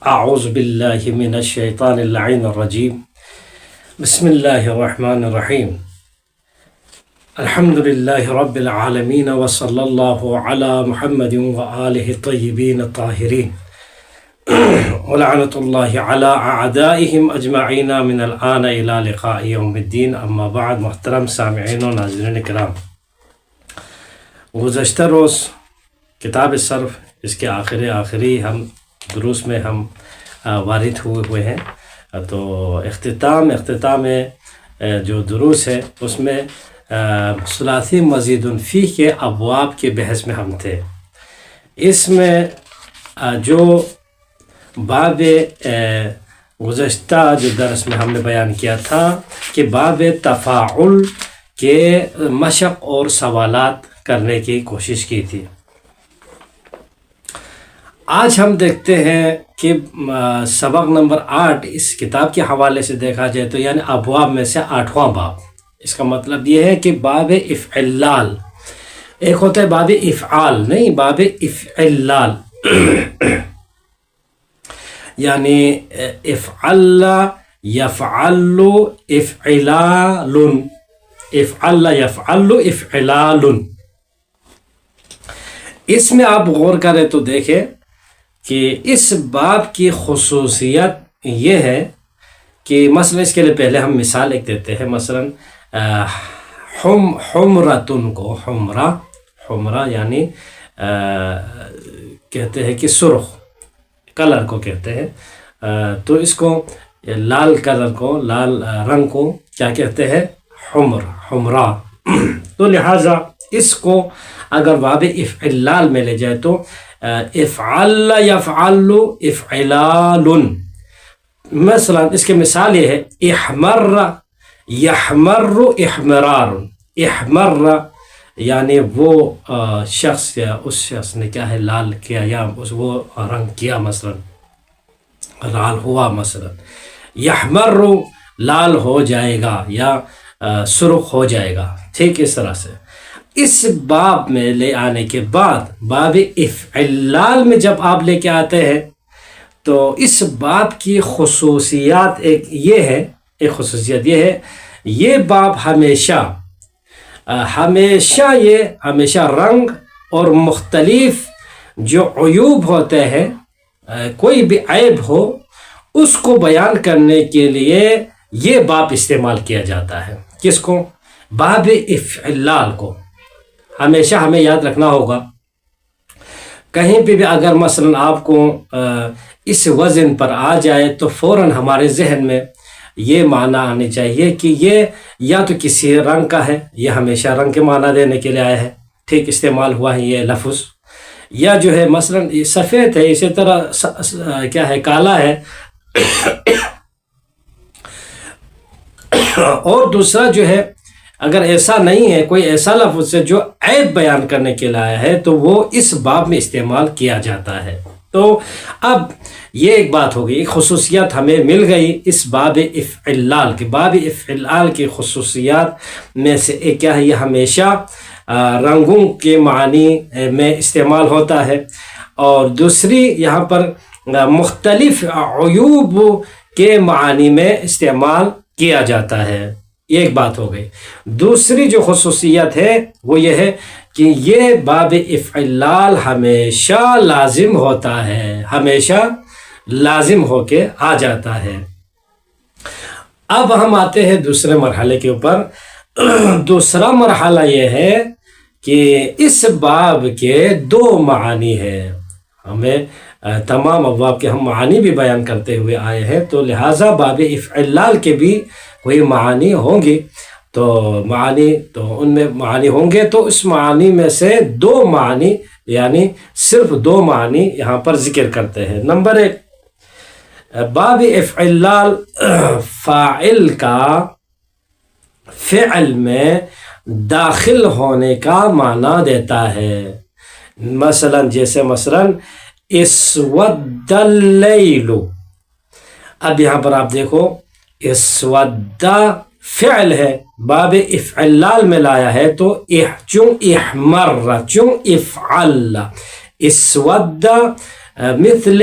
اعوذ باللہ من الشیطان اللعین الرجیم بسم اللہ الرحمن الرحیم الحمد للہ رب العالمین وصلی اللہ علی محمد وآلہ الطیبین الطاہرین ولعنۃ اللہ علی اعدائہم اجمعین من الآن الى لقاء یوم الدین. اما بعد. محترم سامعین و ناظرین کرام، گزشتہ روز کتاب صرف اس کے آخری ہم دروس میں ہم وارد ہوئے ہیں. تو اختتام جو دروس ہے اس میں ثلاثی مزید فی کے ابواب کے بحث میں ہم تھے. اس میں جو باب گزشتہ جو درس میں ہم نے بیان کیا تھا کہ باب تفاعل کے مشق اور سوالات کرنے کی کوشش کی تھی. آج ہم دیکھتے ہیں کہ سبق نمبر 8 اس کتاب کے حوالے سے دیکھا جائے تو یعنی ابواب میں سے 8واں باب. اس کا مطلب یہ ہے کہ باب افعلال، ایک ہوتا ہے باب افعال، نہیں باب افعلال یعنی افعل یفعل افعلال، افعل یفعل افعلال. اس میں آپ غور کریں تو دیکھیں کہ اس باب کی خصوصیت یہ ہے کہ مثلا اس کے لیے پہلے ہم مثال ایک دیتے ہیں. مثلا حمرتن کو حمرہ یعنی کہتے ہیں کہ سرخ کلر کو کہتے ہیں. تو اس کو لال کلر کو، لال رنگ کو کیا کہتے ہیں؟ حمرہ. تو لہٰذا اس کو اگر باب افعلال میں لے جائے تو افعل یفعل افعلال. مثلا اس کے مثال یہ ہے احمر یحمر احمرار. احمر یعنی وہ شخص یا اس شخص نے کیا ہے لال کیا یا وہ رنگ کیا، مثلا لال ہوا. مثلا یحمر لال ہو جائے گا یا سرخ ہو جائے گا. ٹھیک اس طرح سے اس باب میں لے آنے کے بعد باب افعلال میں جب آپ لے کے آتے ہیں تو اس باب کی خصوصیات ایک خصوصیت یہ ہے، یہ باب ہمیشہ رنگ اور مختلف جو عیوب ہوتے ہیں، کوئی بھی عیب ہو اس کو بیان کرنے کے لیے یہ باب استعمال کیا جاتا ہے. کس کو؟ باب افعلال کو. ہمیشہ ہمیں یاد رکھنا ہوگا کہیں پہ بھی اگر مثلا آپ کو اس وزن پر آ جائے تو فوراً ہمارے ذہن میں یہ معنی آنی چاہیے کہ یہ یا تو کسی رنگ کا ہے، یہ ہمیشہ رنگ کے معنی دینے کے لیے آیا ہے، ٹھیک استعمال ہوا ہے یہ لفظ. یا جو ہے مثلا سفید ہے، اسی طرح کیا ہے کالا ہے. اور دوسرا جو ہے اگر ایسا نہیں ہے، کوئی ایسا لفظ ہے جو عیب بیان کرنے کے لیے آیا ہے تو وہ اس باب میں استعمال کیا جاتا ہے. تو اب یہ ایک بات ہو گئی، ایک خصوصیت ہمیں مل گئی اس باب افعلال کی. باب افعلال کی خصوصیات میں سے ایک کیا ہے؟ یہ ہمیشہ رنگوں کے معنی میں استعمال ہوتا ہے، اور دوسری یہاں پر مختلف عیوب کے معنی میں استعمال کیا جاتا ہے. یہ ایک بات ہو گئی. دوسری جو خصوصیت ہے وہ یہ ہے کہ یہ باب افعلال ہمیشہ لازم ہوتا ہے، ہمیشہ لازم ہو کے آ جاتا ہے. اب ہم آتے ہیں دوسرے مرحلے کے اوپر. دوسرا مرحلہ یہ ہے کہ اس باب کے 2 معانی ہیں. ہمیں تمام ابواب کے ہم معانی بھی بیان کرتے ہوئے آئے ہیں، تو لہٰذا باب افعلال کے بھی کوئی معانی ہوں گی. تو ان میں معانی ہوں گے تو اس معانی میں سے 2 معانی یعنی صرف 2 معانی یہاں پر ذکر کرتے ہیں. نمبر 1، باب افعلال فاعل کا فعل میں داخل ہونے کا معنی دیتا ہے. مثلا جیسے مثلا اسود اللیل. اب یہاں پر آپ دیکھو اسود فعل ہے، باب افعلال میں لایا ہے تو چون احمر چون افعل اسود مثل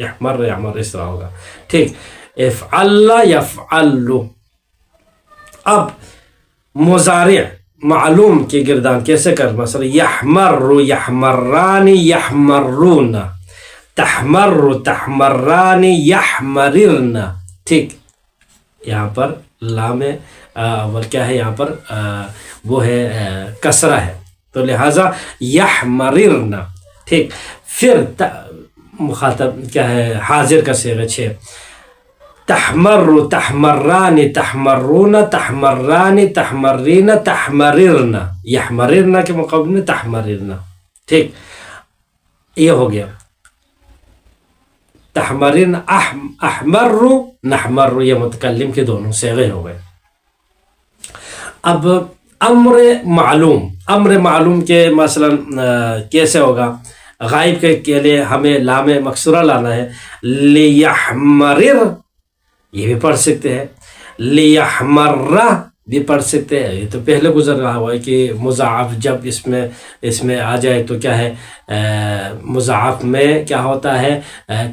یحمر یحمر اس طرح ہوگا. ٹھیک. افعل یفعل. اب مضارع معلوم کی گردان کیسے کر؟ مثلا یحمر یحمران یحمرون، تحمر تحمران یحمررن. ٹھیک. یہاں پر لام اول کیا ہے؟ یہاں پر وہ ہے کسرہ ہے، تو لہذا یحمررن. ٹھیک. پھر مخاطب کیا ہے؟ حاضر کا صیغہ 6. تحمر تحمران تحمرون تحمران تحمرین تحمررن. یحمررن کے مقابلے میں تحمررن. ٹھیک. یہ ہو گیا. تحمرن احمر نحمر، یہ متکلم کے دونوں صیغے ہو گئے. اب امر معلوم کے مثلا کیسے ہوگا؟ غائب کے لیے ہمیں لام مکسورہ لانا ہے. لیحمرر یہ بھی پڑھ سکتے ہیں، لیحمرہ بھی پڑھ سکتے ہیں. یہ تو پہلے گزر رہا ہوا ہے کہ مضاعف جب اس میں آ جائے تو کیا ہے؟ مضاعف میں کیا ہوتا ہے؟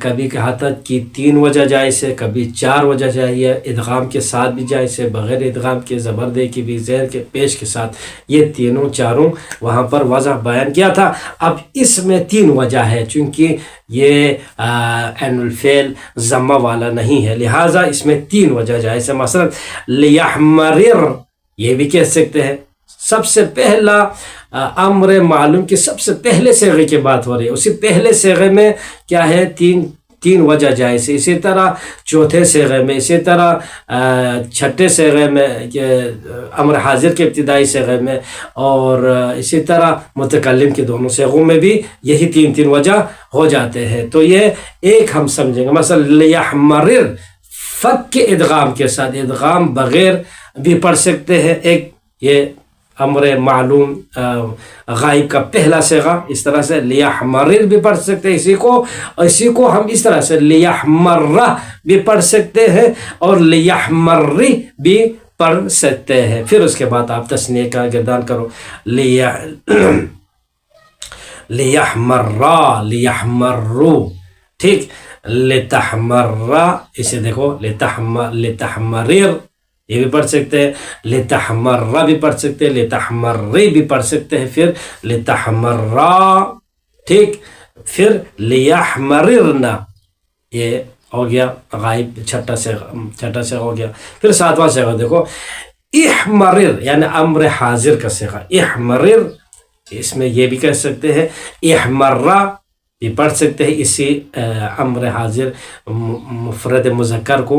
کبھی کہا تھا کہ 3 وجہ جائز ہے، کبھی 4 وجہ چاہیے، ادغام کے ساتھ بھی جائز ہے، بغیر ادغام کے، زبردے کی بھی، زیر کے پیش کے ساتھ. یہ تینوں چاروں وہاں پر وضع بیان کیا تھا. اب اس میں 3 وجہ ہے، چونکہ یہ عین الفعل ضمہ والا نہیں ہے، لہٰذا اس میں 3 وجہ جائز ہے. مثلا لیحمرر یہ بھی کہہ سکتے ہیں. سب سے پہلا امر معلوم کی سب سے پہلے صیغے کی بات ہو رہی ہے، اسی پہلے صیغے میں کیا ہے؟ تین وجہ جائز ہے. اسی طرح چوتھے صیغے میں، اسی طرح چھٹے صیغے میں، امر حاضر کے ابتدائی صیغے میں، اور اسی طرح متکلم کے دونوں صیغوں میں بھی یہی 3 وجہ ہو جاتے ہیں. تو یہ ایک ہم سمجھیں گے. مثلا لیحمرر فک کے ادغام کے ساتھ، ادغام بغیر بھی پڑھ سکتے ہیں. ایک یہ امر معلوم غائب کا پہلا صیغہ اس طرح سے لیحمرر بھی پڑھ سکتے ہیں. اسی کو ہم اس طرح سے لیحمرہ بھی پڑھ سکتے ہیں اور لیحمری بھی پڑھ سکتے ہیں. پھر اس کے بعد آپ تثنیہ کا گردان کرو. لیحمرہ لیحمرو. ٹھیک. لتحمرہ اسے دیکھو، لتحمرر یہ بھی پڑھ سکتے ہیں، لتحمرہ بھی پڑھ سکتے ہیں، لتحمری بھی پڑھ سکتے ہیں، پھر لتحمرہ. ٹھیک. پھر لیحمررن یہ ہو گیا غائب چھٹا صیغہ ہو گیا. پھر 7واں صیغہ دیکھو، احمرر یعنی امر حاضر کا صیغہ. احمرر اس میں یہ بھی کہہ سکتے ہیں، احمرہ بھی پڑھ سکتے ہیں. اسی امر حاضر مفرد مذکر کو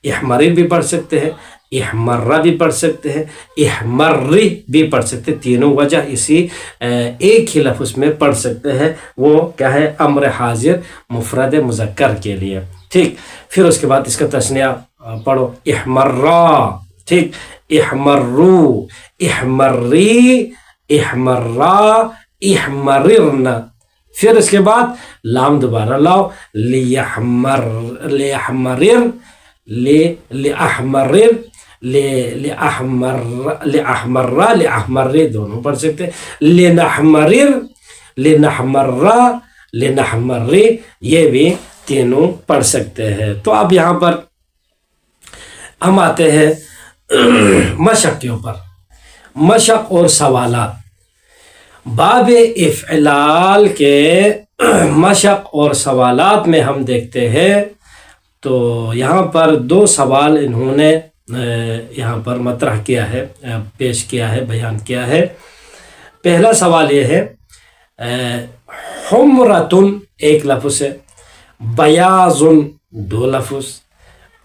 احمرر بھی پڑھ سکتے ہیں، احمرہ بھی پڑھ سکتے ہیں، احمری بھی پڑھ سکتے ہیں. تینوں وجہ اسی ایک ہی لفظ میں پڑھ سکتے ہیں. وہ کیا ہے؟ امر حاضر مفرد مذکر کے لیے. ٹھیک. پھر اس کے بعد اس کا تثنیہ پڑھو، احمرہ. ٹھیک. احمرو، احمری، احمرہ، احمررن. پھر اس کے بعد لام دوبارہ لاؤ، لیحمرر، لیحمرر، لأحمر لأحمر دونوں پڑھ سکتے. لنحمرر، لنحمرہ، لنحمر یہ بھی تینوں پڑھ سکتے ہیں. تو اب یہاں پر ہم آتے ہیں مشق کے اوپر. مشق اور سوالات. باب افعلال کے مشق اور سوالات میں ہم دیکھتے ہیں تو یہاں پر 2 سوال انہوں نے یہاں پر مطرح کیا ہے، پیش کیا ہے، بیان کیا ہے. پہلا سوال یہ ہے، حمرتن ایک لفظ ہے، بیاضن 2 لفظ،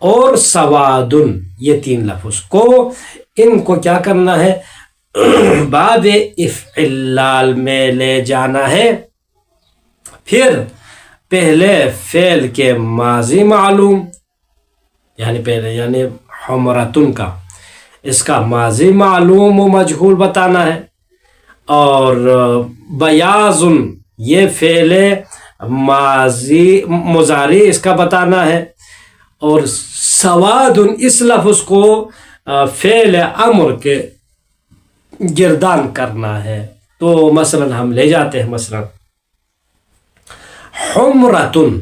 اور سوادن یہ 3 لفظ کو، ان کو کیا کرنا ہے؟ باب افعلال میں لے جانا ہے. پھر پہلے فعل کے ماضی معلوم یعنی حمرتن کا اس کا ماضی معلوم و مجہول بتانا ہے، اور بیاضن یہ فعل ماضی مضارع اس کا بتانا ہے، اور سوادن اس لفظ کو فعل امر کے گردان کرنا ہے. تو مثلا ہم لے جاتے ہیں، مثلا حمرتن،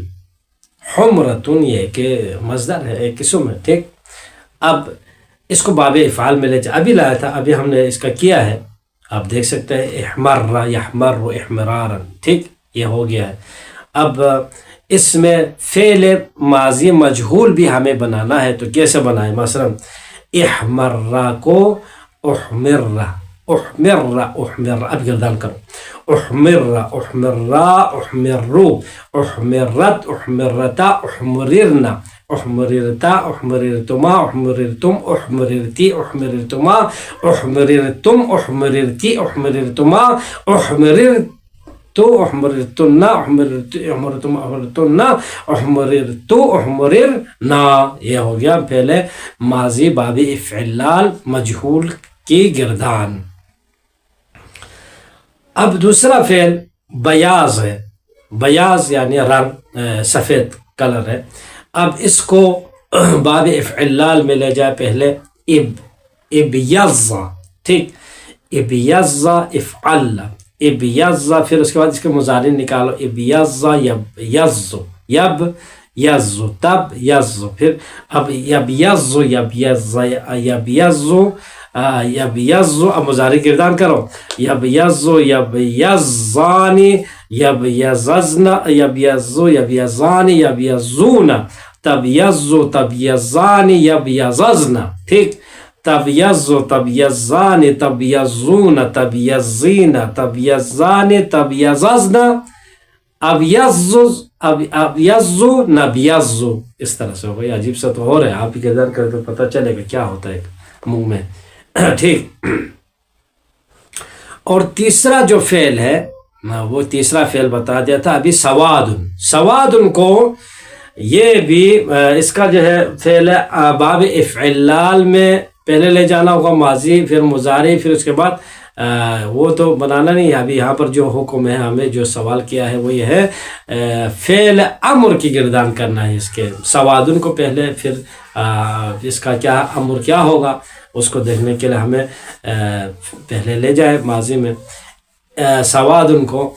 حمرتن یہ کہ مصدر ہے، ایک قسم ہے، ٹھیک. اب اس کو باب افعال میں لے جا، ابھی لایا تھا، ابھی ہم نے اس کا کیا ہے، آپ دیکھ سکتے ہیں احمر یحمر احمرارا، ٹھیک، یہ ہو گیا ہے. اب اس میں فعل ماضی مجہول بھی ہمیں بنانا ہے، تو کیسے بنائیں؟ مثلا احمرہ کو احمرہ، احمرہ احمرہ، اب گردان کرو، احمرہ احمرہ احمرو، احمرت احمرتا احمررنا، احمررتا احمررتما احمررتم احمررتی احمررتما احمررتم احمررتی احمررتما احمررتو احمررتن احمررتم احمررتن احمررتو احمررنا. یہ ہو گیا پہلے ماضی باب افعال مجہول کی گردان. اب دوسرا فعل بیاض ہے، بیاض یعنی رنگ، سفید کلر ہے. اب اس کو باب افعال میں لے جائے، پہلے ابیض، ٹھیک، ابیض افعل، ابیض، پھر اس کے بعد اس کے مضارع نکالو، ابیض یبیض، یب یز، تب یز، پھر اب یبیض یبیض یبیض یبیض، اب مضارع گردان کرو، یبیض یبیضان یبیضزن یبیض یبیضان یبیضون، تبیض تبیضان یبیضزن، ٹھیک، تبیض تبیضان تبیضون تبیضین تبیضان تبیضزن، ابیض ابیض نبیض. اس طرح سے ہوگا. یہ عجیب سا تو ہو رہا ہے، آپ ہی گردان کریں تو پتہ چلے گا کیا ہوتا ہے منہ میں، ٹھیک. اور تیسرا جو فعل ہے، وہ تیسرا فعل بتا دیا تھا ابھی، سوادن. سوادن کو یہ بھی اس کا جو ہے فعل باب افعال میں پہلے لے جانا ہوگا، ماضی پھر مضارع، پھر اس کے بعد وہ تو بنانا نہیں ہے. ابھی یہاں پر جو حکم ہے، ہمیں جو سوال کیا ہے وہ یہ ہے فعل امر کی گردان کرنا ہے. اس کے سوادن کو پہلے، پھر اس کا کیا امر کیا ہوگا اس کو دیکھنے کے لیے ہمیں پہلے لے جائے ماضی میں. سوادن کو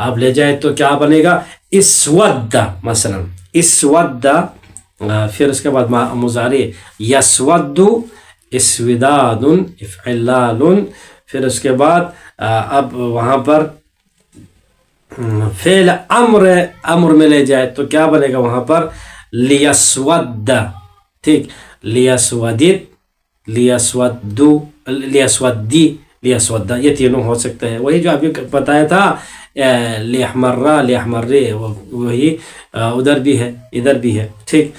آپ لے جائے تو کیا بنے گا؟ اسود، مثلا اسود، پھر اس کے بعد مضارع یسود، اسوداد افعلال، پھر اس کے بعد اب وہاں پر فعل امر میں لے جائے تو کیا بنے گا وہاں پر؟ لیسود، ٹھیک، لیسودت لیسودو لیسودی لیسودا، یہ تینوں ہو سکتا ہے. وہی جو ابھی بتایا تھا لیحمرہ لیحمرے، وہی ادھر بھی ہے ادھر بھی ہے، ٹھیک.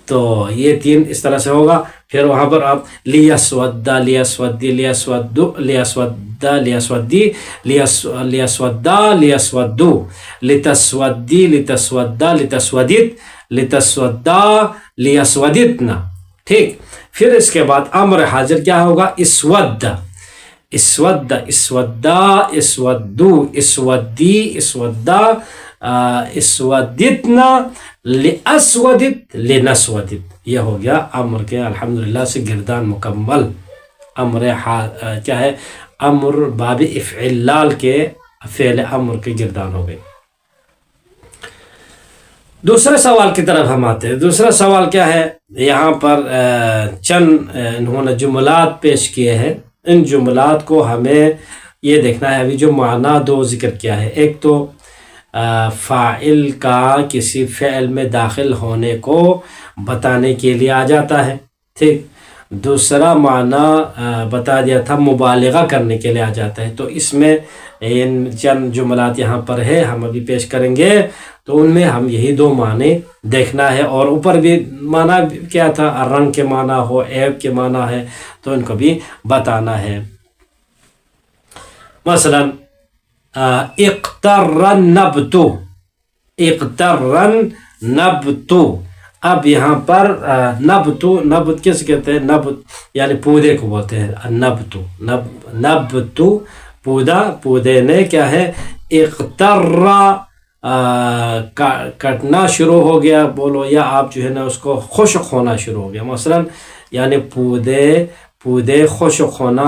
تو یہ تین اس طرح سے ہوگا. پھر وہاں پر آپ لیسودا لیسودی لیسودو لیسودا لیسودی لیسودا لیسودو لتسودی لتسودا لتسودت لتسودا لیسودتنا، ٹھیک. پھر اس کے بعد امر حاضر کیا ہوگا؟ اسود، اسود اسودا اسودو اسودی اسودا اسودتنا لاسودت لنسودت. یہ ہو گیا امر کے الحمدللہ سے گردان مکمل. امر کیا ہے؟ امر باب افعال کے فعل امر کی گردان ہو گئی. دوسرے سوال کی طرف ہم آتے ہیں. دوسرا سوال کیا ہے؟ یہاں پر چند انہوں نے جملات پیش کیے ہیں. ان جملات کو ہمیں یہ دیکھنا ہے. ابھی جو معنی دو ذکر کیا ہے، ایک تو فاعل کا کسی فعل میں داخل ہونے کو بتانے کے لیے آ جاتا ہے، ٹھیک. دوسرا معنی بتا دیا تھا مبالغہ کرنے کے لیے آ جاتا ہے. تو اس میں ان چند جملات یہاں پر ہے، ہم ابھی پیش کریں گے. تو ان میں ہم یہی دو معنی دیکھنا ہے. اور اوپر بھی معنی کیا تھا، رنگ کے معنی ہو، عیب کے معنی ہے، تو ان کو بھی بتانا ہے. مثلا اقترن نبتو، اقترن نبتو. اب یہاں پر نبتو، نبت کس کہتے ہیں؟ نبت یعنی پودے کو بولتے ہیں. نبتو نبتو پودا، پودے نے کیا ہے؟ اقترا کٹنا شروع ہو گیا بولو، یا آپ جو ہے نا اس کو خشک ہونا شروع ہو گیا. مثلا یعنی پودے خشک ہونا،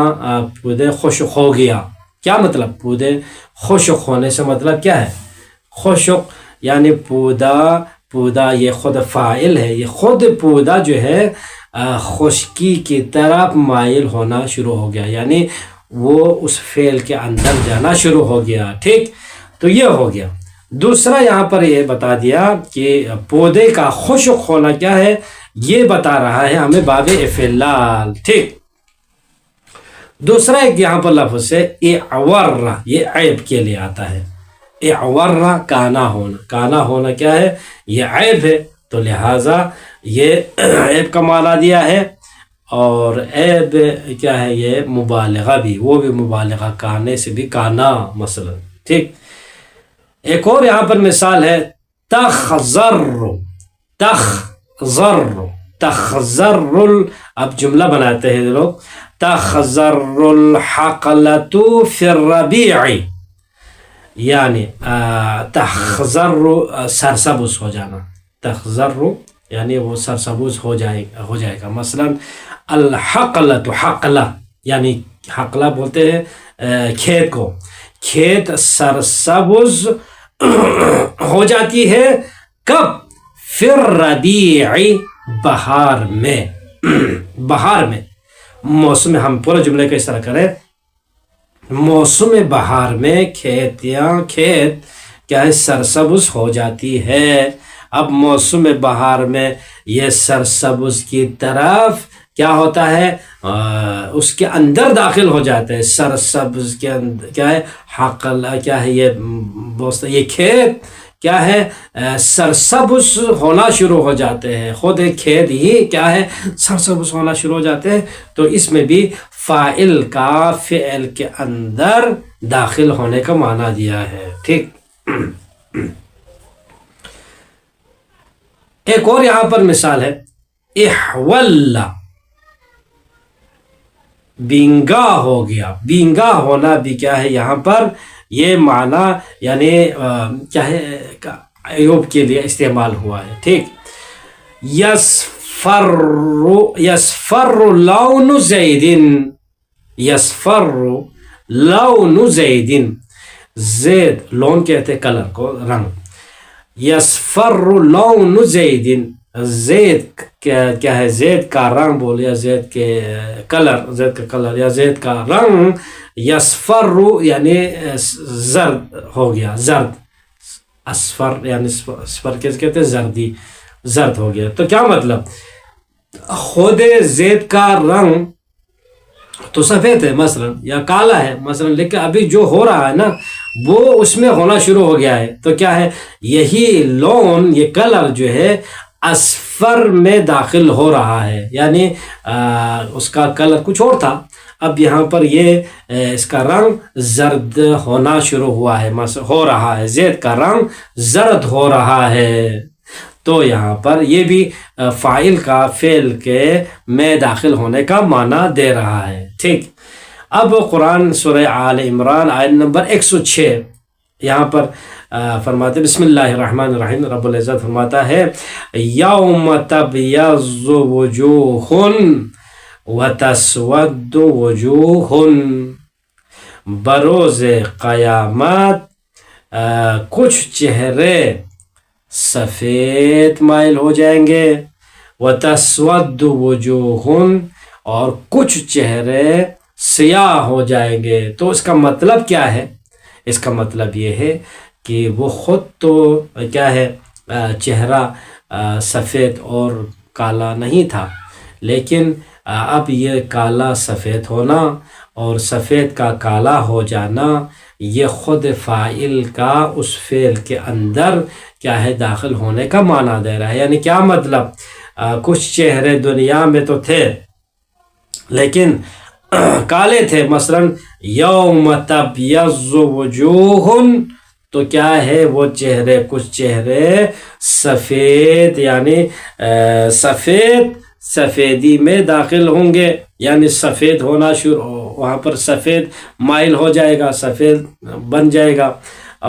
پودے خشک ہو گیا. کیا مطلب؟ پودے خشک ہونے سے مطلب کیا ہے؟ خشک یعنی پودا پودا یہ خود فاعل ہے، یہ خود پودا جو ہے خشکی کی طرف مائل ہونا شروع ہو گیا، یعنی وہ اس فعل کے اندر جانا شروع ہو گیا. ٹھیک، تو یہ ہو گیا. دوسرا یہاں پر یہ بتا دیا کہ پودے کا خشک ہونا کیا ہے، یہ بتا رہا ہے ہمیں باب افعال. ٹھیک، دوسرا ایک یہاں پر لفظ ہے اعور، یہ عیب کے لیے آتا ہے. اعور کانا ہونا، کانا ہونا کیا ہے، یہ عیب ہے، تو لہٰذا یہ عیب کا معنی دیا ہے. اور عیب کیا ہے، یہ مبالغہ بھی، وہ بھی مبالغہ، کانے سے بھی کانا مثلا. ٹھیک، ایک اور یہاں پر مثال ہے تخضر، تخضر، تخضر. اب جملہ بناتے ہیں لوگ، تخضر الحقلۃ فی الربیع، یعنی تخضر سرسبز ہو جانا، تخضر یعنی وہ سرسبز ہو جائے گا. مثلا الحقلۃ، حقلہ یعنی حقلہ بولتے ہیں کھیت کو، کھیت سرسبز ہو جاتی ہے کب، فی الربیع، بہار میں. بہار میں، موسم، ہم پورا جملے کا اس طرح کریں، موسم بہار میں کھیت کیا ہے، سرسبز ہو جاتی ہے. اب موسم بہار میں یہ سرسبز کی طرف کیا ہوتا ہے، اس کے اندر داخل ہو جاتے ہیں. سرسبز کے اندر کیا ہے، حقل کیا ہے، یہ کھیت کیا ہے، سرسبز ہونا شروع ہو جاتے ہیں. خود کھیت ہی کیا ہے، سرسبز ہونا شروع ہو جاتے ہیں. تو اس میں بھی فاعل کا فعل کے اندر داخل ہونے کا معنی دیا ہے. ٹھیک، ایک اور یہاں پر مثال ہے احول، بینگا ہو گیا. بینگا ہونا بھی کیا ہے، یہاں پر یہ معنی یعنی کیا ہے، عیوب کے لیے استعمال ہوا ہے. ٹھیک، یصفر لون زید، یصفر لون زید، زید لون کہتے ہیں کلر کو، رنگ. یصفر لون زید، زید کیا ہے، زید کا رنگ بول، یا زید کے کلر، زید کا کلر یا زید کا رنگ. یصفر یعنی زرد ہو گیا، زرد. اصفر یعنی اصفر کہتے ہیں زردی، زرد ہو گیا. تو کیا مطلب، خود زید کا رنگ تو سفید ہے مثلا یا کالا ہے مثلا، لیکن ابھی جو ہو رہا ہے نا وہ اس میں ہونا شروع ہو گیا ہے. تو کیا ہے، یہی لون، یہ کلر جو ہے اصفر میں داخل ہو رہا ہے، یعنی اس کا کلر کچھ اور تھا، اب یہاں پر یہ اس کا رنگ زرد ہونا شروع ہوا ہے، ہو رہا ہے، زید کا رنگ زرد ہو رہا ہے. تو یہاں پر یہ بھی فاعل کا فعل کے میں داخل ہونے کا معنی دے رہا ہے. ٹھیک، اب قرآن سورہ آل عمران آیت نمبر 106 یہاں پر فرماتے بسم اللہ الرحمن الرحیم. رب العزت فرماتا ہے یوم تبیض وجوہ وتسود وجوہ، بروز قیامت کچھ چہرے سفید مائل ہو جائیں گے، وتسود وجوہ، اور کچھ چہرے سیاہ ہو جائیں گے. تو اس کا مطلب کیا ہے، اس کا مطلب یہ ہے کہ وہ خود تو کیا ہے، چہرہ سفید اور کالا نہیں تھا، لیکن اب یہ کالا سفید ہونا اور سفید کا کالا ہو جانا یہ خود فاعل کا اس فعل کے اندر کیا ہے، داخل ہونے کا معنی دے رہا ہے. یعنی کیا مطلب، کچھ چہرے دنیا میں تو تھے لیکن کالے تھے، مثلا یوم تبیض وجوہ، تو کیا ہے، وہ چہرے، کچھ چہرے سفید یعنی سفیدی میں داخل ہوں گے، یعنی سفید ہونا شروع، وہاں پر سفید مائل ہو جائے گا، سفید بن جائے گا.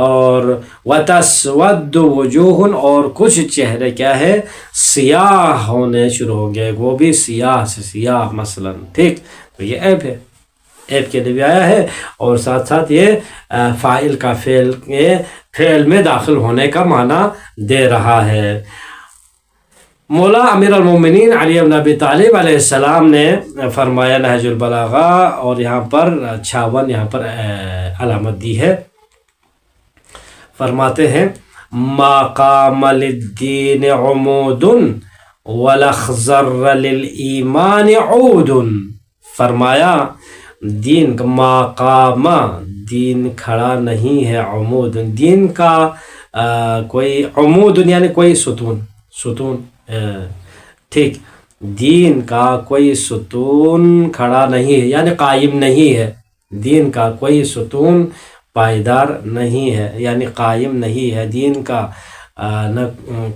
اور وتسود وجوہ، اور کچھ چہرے کیا ہے، سیاہ ہونے شروع ہوں گے، وہ بھی سیاہ سے سیاہ مثلا. ٹھیک، تو یہ عیب ہے، عیب کے لیے بھی آیا ہے، اور ساتھ ساتھ یہ فاعل کا فعل کے فعل میں داخل ہونے کا معنی دے رہا ہے۔ مولا امیر المومنین علی بن ابی طالب علیہ السلام نے فرمایا نہج البلاغہ، اور یہاں پر 56 یہاں پر علامت دی ہے، فرماتے ہیں ما قام للدین عمود ولاخضر للایمان عود۔ فرمایا دین کا مقام، دین کھڑا نہیں ہے، عمود دین کا کوئی عمود یعنی کوئی ستون ٹھیک، دین کا کوئی ستون کھڑا نہیں ہے یعنی قائم نہیں ہے، دین کا کوئی ستون پائیدار نہیں ہے یعنی قائم نہیں ہے، دین کا نہ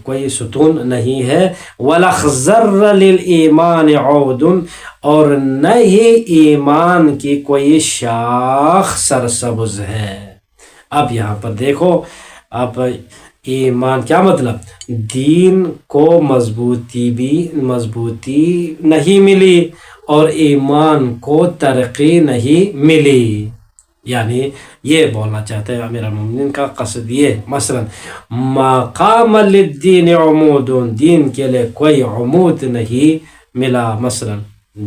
کوئی ستون نہیں ہے۔ وَلَخْزَرَّ لِلْإِيمَانِ عَوْدٌ، اور نہ ہی ایمان کی کوئی شاخ سرسبز ہے۔ اب یہاں پر دیکھو، اب ایمان کیا مطلب؟ دین کو مضبوطی نہیں ملی اور ایمان کو ترقی نہیں ملی، یعنی یہ بولنا چاہتے ہیں امیر المومنین کا قصد یہ، مثلا مقام للدین عمود، دین کے لیے کوئی عمود نہیں ملا، مثلا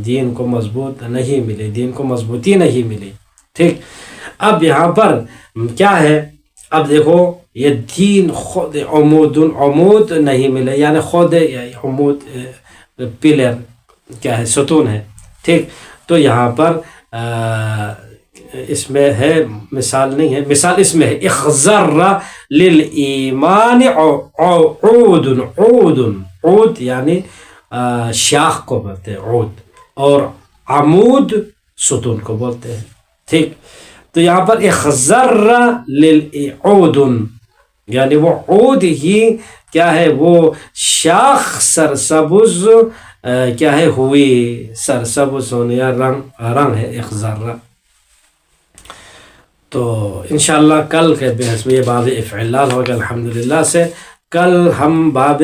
دین کو مضبوط نہیں ملی، دین کو مضبوطی نہیں ملی، ٹھیک۔ اب یہاں پر کیا ہے؟ اب دیکھو یہ دین خود عمود نہیں ملے یعنی خود عمود پلر کیا ہے؟ ستون ہے، ٹھیک۔ تو یہاں پر اس میں ہے، مثال نہیں ہے، مثال اس میں ہے اخضر للایمان عود، عود یعنی شاخ کو بولتے ہیں عود، اور عمود ستون کو بولتے ہیں، ٹھیک۔ تو یہاں پر اخضر للعود یعنی وہ عود ہی کیا ہے؟ وہ شاخ سرسبز کیا ہے؟ ہوئی، سرسبز ہونے یا رنگ ہے اخضر۔ تو انشاءاللہ کل کے بحث میں یہ باب افعال ہوگا الحمدللہ سے۔ کل ہم باب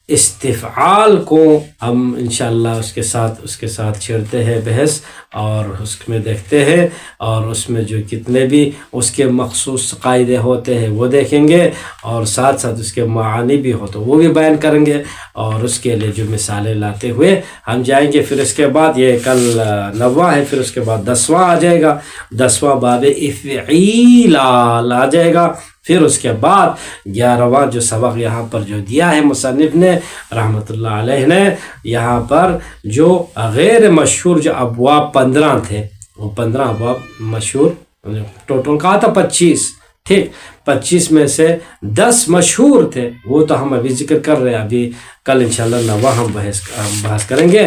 استفعال کو ہم انشاءاللہ اس کے ساتھ چھیڑتے ہیں بحث، اور اس میں دیکھتے ہیں، اور اس میں جو کتنے بھی اس کے مخصوص قاعدے ہوتے ہیں وہ دیکھیں گے، اور ساتھ ساتھ اس کے معانی بھی ہو تو وہ بھی بیان کریں گے، اور اس کے لیے جو مثالیں لاتے ہوئے ہم جائیں گے۔ پھر اس کے بعد یہ کل 9واں ہے، پھر اس کے بعد 10واں آ جائے گا، 10واں باب افعال آ جائے گا۔ پھر اس کے بعد 11واں جو سبق یہاں پر جو دیا ہے مصنف نے رحمۃ اللہ علیہ نے، یہاں پر جو غیر مشہور جو ابواب 15 تھے، وہ 15 ابواب مشہور، ٹوٹل کہا تھا 25، ٹھیک، 25 میں سے 10 مشہور تھے، وہ تو ہم ابھی ذکر کر رہے ہیں، ابھی کل انشاءاللہ 9واں ہم بحث کریں گے،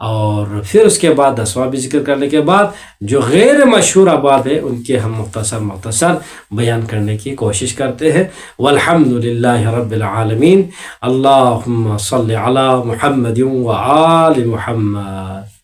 اور پھر اس کے بعد 10واں بھی ذکر کرنے کے بعد جو غیر مشہور ابواب ہے ان کے ہم مختصر بیان کرنے کی کوشش کرتے ہیں۔ والحمدللہ رب العالمین، اللہم صلی علی محمد و آل محمد۔